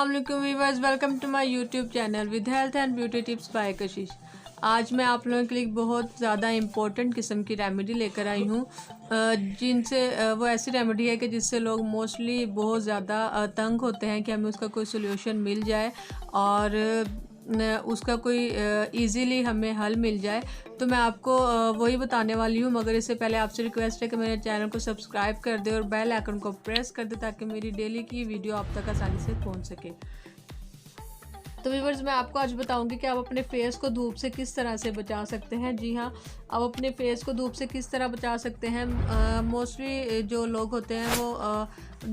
अस्सलाम वालेकुम viewers, welcome to my YouTube channel with health and beauty tips by Kashish. आज मैं आप लोगों के लिए बहुत ज़्यादा इम्पोर्टेंट किस्म की रेमेडी लेकर आई हूँ, जिनसे वो ऐसी रेमेडी है कि जिससे लोग मोस्टली बहुत ज़्यादा तंग होते हैं कि हमें उसका कोई सोल्यूशन मिल जाए और उसका कोई इजीली हमें हल मिल जाए। तो मैं आपको वही बताने वाली हूँ, मगर इससे पहले आपसे रिक्वेस्ट है कि मेरे चैनल को सब्सक्राइब कर दे और बेल आइकन को प्रेस कर दे ताकि मेरी डेली की वीडियो आप तक आसानी से पहुँच सके। तो व्यूअर्स, मैं आपको आज बताऊंगी कि आप अपने फेस को धूप से किस तरह से बचा सकते हैं। जी हाँ, आप अपने फेस को धूप से किस तरह बचा सकते हैं। मोस्टली जो लोग होते हैं वो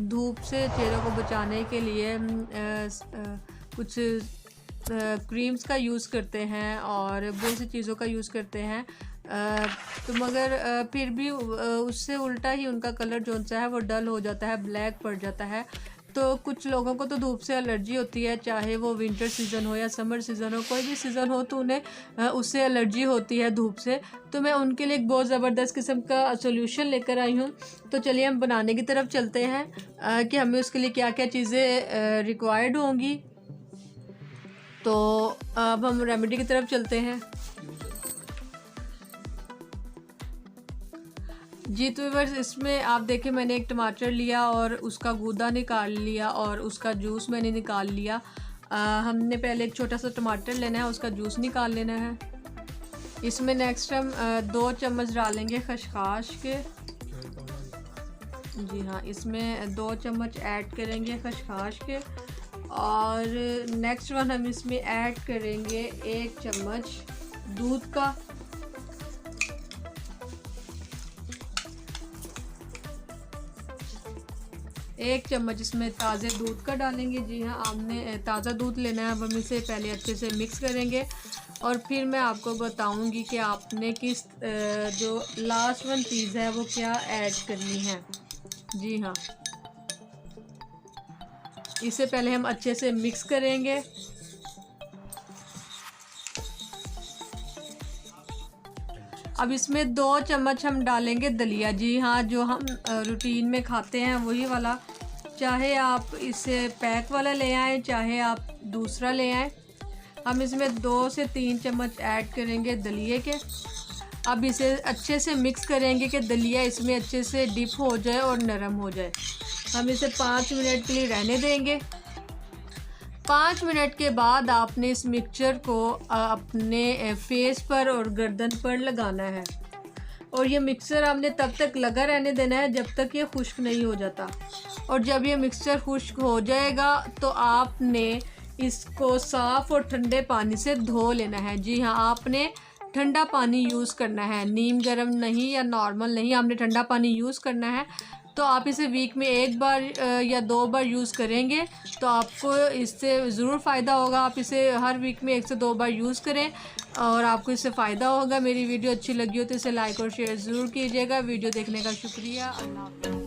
धूप से चेहरे को बचाने के लिए कुछ क्रीम्स का यूज़ करते हैं और बहुत सी चीज़ों का यूज़ करते हैं, तो मगर फिर भी उससे उल्टा ही उनका कलर जो सा है वो डल हो जाता है, ब्लैक पड़ जाता है। तो कुछ लोगों को तो धूप से एलर्जी होती है, चाहे वो विंटर सीज़न हो या समर सीज़न हो, कोई भी सीज़न हो तो उन्हें उससे एलर्जी होती है धूप से। तो मैं उनके लिए एक बहुत ज़बरदस्त किस्म का सोल्यूशन लेकर आई हूँ। तो चलिए हम बनाने की तरफ चलते हैं कि हमें उसके लिए क्या क्या चीज़ें रिक्वायर्ड होंगी। तो अब हम रेमेडी की तरफ चलते हैं। जी तो व्यूअर्स, इसमें आप देखिए मैंने एक टमाटर लिया और उसका गूदा निकाल लिया और उसका जूस मैंने निकाल लिया। हमने पहले एक छोटा सा टमाटर लेना है, उसका जूस निकाल लेना है। इसमें नेक्स्ट हम 2 चम्मच डालेंगे खसखस के। जी हाँ, इसमें 2 चम्मच ऐड करेंगे खसखस के। और नेक्स्ट वन हम इसमें ऐड करेंगे 1 चम्मच दूध का। एक चम्मच इसमें ताज़े दूध का डालेंगे। जी हाँ, आपने ताज़ा दूध लेना है। अब हम इसे पहले अच्छे से मिक्स करेंगे और फिर मैं आपको बताऊंगी कि आपने किस जो लास्ट वन चीज़ है वो क्या ऐड करनी है। जी हाँ, इसे पहले हम अच्छे से मिक्स करेंगे। अब इसमें 2 चम्मच हम डालेंगे दलिया। जी हाँ, जो हम रूटीन में खाते हैं वही वाला, चाहे आप इसे पैक वाला ले आएँ चाहे आप दूसरा ले आएँ। हम इसमें 2 से 3 चम्मच ऐड करेंगे दलिए के। अब इसे अच्छे से मिक्स करेंगे कि दलिया इसमें अच्छे से डिप हो जाए और नरम हो जाए। हम इसे 5 मिनट के लिए रहने देंगे। 5 मिनट के बाद आपने इस मिक्सचर को अपने फेस पर और गर्दन पर लगाना है और ये मिक्सचर आपने तब तक लगा रहने देना है जब तक ये खुश्क नहीं हो जाता। और जब ये मिक्सचर खुश्क हो जाएगा तो आपने इसको साफ़ और ठंडे पानी से धो लेना है। जी हाँ, आपने ठंडा पानी यूज़ करना है, नीम गर्म नहीं या नॉर्मल नहीं, आपने ठंडा पानी यूज़ करना है। तो आप इसे वीक में 1 बार या 2 बार यूज़ करेंगे तो आपको इससे ज़रूर फ़ायदा होगा। आप इसे हर वीक में 1 से 2 बार यूज़ करें और आपको इससे फ़ायदा होगा। मेरी वीडियो अच्छी लगी हो तो इसे लाइक और शेयर ज़रूर कीजिएगा। वीडियो देखने का शुक्रिया। अल्लाह हाफ़िज़।